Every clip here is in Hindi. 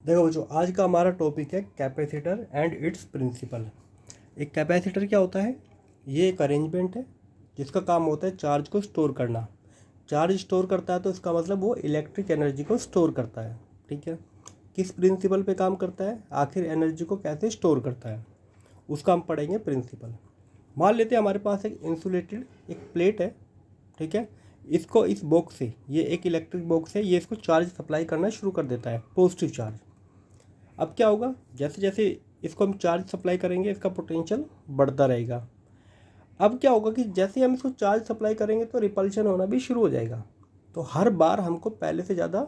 देखो बच्चों, आज का हमारा टॉपिक है कैपेसिटर एंड इट्स प्रिंसिपल। एक कैपेसिटर क्या होता है? ये एक अरेंजमेंट है जिसका काम होता है चार्ज को स्टोर करना। चार्ज स्टोर करता है तो इसका मतलब वो इलेक्ट्रिक एनर्जी को स्टोर करता है। ठीक है, किस प्रिंसिपल पे काम करता है, आखिर एनर्जी को कैसे स्टोर करता है, उसका हम पढ़ेंगे प्रिंसिपल। मान लेते हैं हमारे पास एक इंसुलेटेड एक प्लेट है। ठीक है, इसको इस बॉक्स से, ये एक इलेक्ट्रिक बॉक्स है, ये इसको चार्ज सप्लाई करना शुरू कर देता है, पॉजिटिव चार्ज। अब क्या होगा, जैसे जैसे इसको हम चार्ज सप्लाई करेंगे इसका पोटेंशियल बढ़ता रहेगा। अब क्या होगा कि जैसे हम इसको चार्ज सप्लाई करेंगे तो रिपल्शन होना भी शुरू हो जाएगा। तो हर बार हमको पहले से ज़्यादा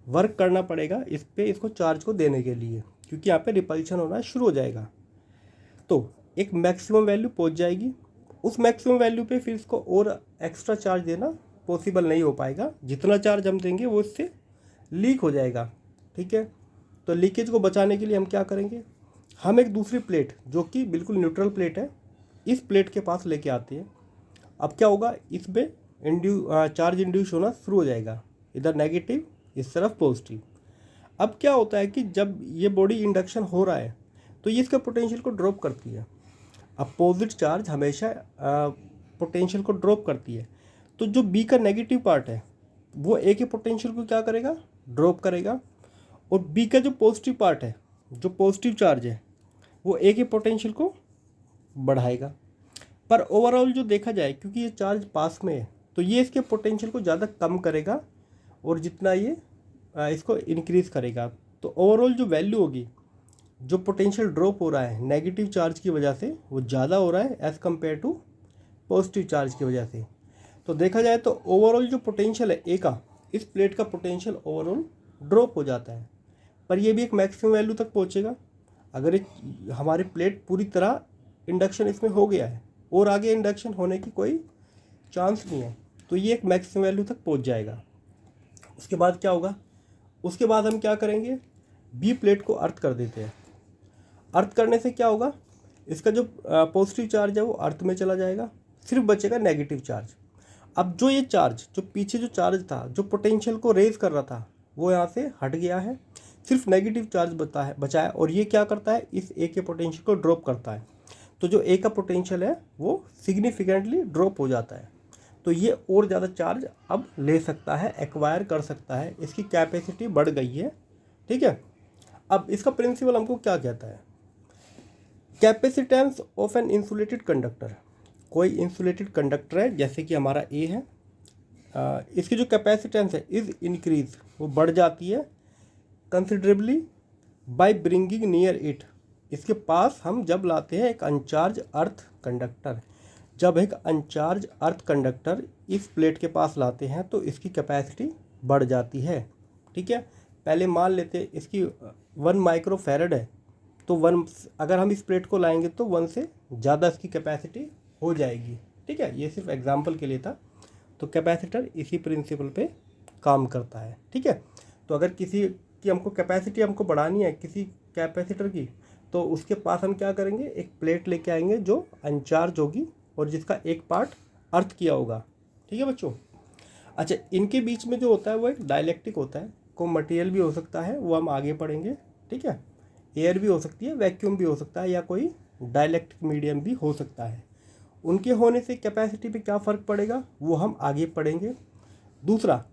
वर्क करना पड़ेगा इस पे, इसको चार्ज को देने के लिए, क्योंकि यहाँ पे रिपल्शन होना शुरू हो जाएगा। तो एक मैक्सिमम वैल्यू पहुँच जाएगी। उस मैक्सिमम वैल्यू पे फिर इसको और एक्स्ट्रा चार्ज देना पॉसिबल नहीं हो पाएगा। जितना चार्ज हम देंगे वो इससे लीक हो जाएगा। ठीक है, तो लीकेज को बचाने के लिए हम क्या करेंगे, हम एक दूसरी प्लेट जो कि बिल्कुल न्यूट्रल प्लेट है, इस प्लेट के पास लेके आते हैं। अब क्या होगा, इस पे चार्ज इंड्यूस होना शुरू हो जाएगा, इधर नेगेटिव इस तरफ पॉजिटिव। अब क्या होता है कि जब ये बॉडी इंडक्शन हो रहा है तो ये इसके पोटेंशियल को ड्रॉप करती है। अपोजिट चार्ज हमेशा पोटेंशियल को ड्रॉप करती है। तो जो बी का नेगेटिव पार्ट है वो ए के पोटेंशियल को क्या करेगा, ड्रॉप करेगा। और बी का जो पॉजिटिव पार्ट है, जो पॉजिटिव चार्ज है, वो ए के पोटेंशियल को बढ़ाएगा। पर ओवरऑल जो देखा जाए, क्योंकि ये चार्ज पास में है तो ये इसके पोटेंशियल को ज़्यादा कम करेगा और जितना ये इसको इंक्रीज़ करेगा। तो ओवरऑल जो वैल्यू होगी, जो पोटेंशियल ड्रॉप हो रहा है नेगेटिव चार्ज की वजह से, वो ज़्यादा हो रहा है as compare to positive charge की वजह से। तो देखा जाए तो ओवरऑल जो पोटेंशियल है ए का, इस प्लेट का पोटेंशियल ओवरऑल ड्रॉप हो जाता है। पर ये भी एक मैक्सिमम वैल्यू तक पहुंचेगा। अगर एक हमारी प्लेट पूरी तरह इंडक्शन इसमें हो गया है और आगे इंडक्शन होने की कोई चांस नहीं है, तो ये एक मैक्सिमम वैल्यू तक पहुंच जाएगा। उसके बाद क्या होगा, उसके बाद हम क्या करेंगे, बी प्लेट को अर्थ कर देते हैं। अर्थ करने से क्या होगा, इसका जो पॉजिटिव चार्ज है वो अर्थ में चला जाएगा, सिर्फ बचेगा नेगेटिव चार्ज। अब जो ये चार्ज, जो पीछे जो चार्ज था, जो पोटेंशियल को रेज कर रहा था, वो यहाँ से हट गया है, सिर्फ नेगेटिव चार्ज बचा है। और ये क्या करता है, इस ए के पोटेंशियल को ड्रॉप करता है। तो जो ए का पोटेंशियल है वो सिग्निफिकेंटली ड्रॉप हो जाता है। तो ये और ज़्यादा चार्ज अब ले सकता है, एक्वायर कर सकता है, इसकी कैपेसिटी बढ़ गई है। ठीक है, अब इसका प्रिंसिपल हमको क्या कहता है, capacitance of an insulated conductor. कोई इंसुलेटेड कंडक्टर है, जैसे कि हमारा ए है, इसकी जो कैपेसिटेंस है इज़ इंक्रीज, वो बढ़ जाती है considerably by bringing near it. इसके पास हम जब लाते हैं एक अनचार्ज अर्थ कंडक्टर, जब एक अनचार्ज अर्थ कंडक्टर इस प्लेट के पास लाते हैं तो इसकी कैपेसिटी बढ़ जाती है। ठीक है, पहले मान लेते इसकी 1 माइक्रोफैरड है, तो 1, अगर हम इस प्लेट को लाएंगे तो 1 से ज़्यादा इसकी कैपेसिटी हो जाएगी। ठीक है, ये सिर्फ एग्जांपल के लिए था। तो कैपेसिटर इसी प्रिंसिपल पे काम करता है। ठीक है, तो अगर किसी की हमको कैपेसिटी हमको बढ़ानी है किसी कैपेसिटर की, तो उसके पास हम क्या करेंगे, एक प्लेट लेके आएंगे जो अनचार्ज होगी और जिसका एक पार्ट अर्थ किया होगा। ठीक है बच्चों, अच्छा, इनके बीच में जो होता है वो एक डाइलेक्ट्रिक होता है, को मटेरियल भी हो सकता है, वो हम आगे पढ़ेंगे। ठीक है, एयर भी हो सकती है, वैक्यूम भी हो सकता है, या कोई डाइलेक्ट्रिक मीडियम भी हो सकता है। उनके होने से कैपेसिटी पे क्या फ़र्क पड़ेगा वो हम आगे पढ़ेंगे। दूसरा,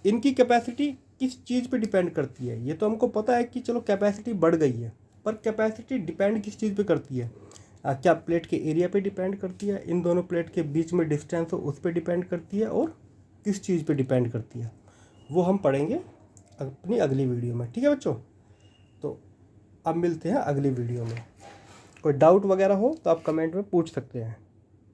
इनकी कैपेसिटी किस चीज़ पे डिपेंड करती है, ये तो हमको पता है कि चलो कैपेसिटी बढ़ गई है, पर कैपेसिटी डिपेंड किस चीज़ पे करती है, क्या प्लेट के एरिया पे डिपेंड करती है, इन दोनों प्लेट के बीच में डिस्टेंस हो उस पर डिपेंड करती है, और किस चीज़ पे डिपेंड करती है वो हम पढ़ेंगे अपनी अगली वीडियो में। ठीक है बच्चों, तो अब मिलते हैं अगली वीडियो में। कोई डाउट वगैरह हो तो आप कमेंट में पूछ सकते हैं।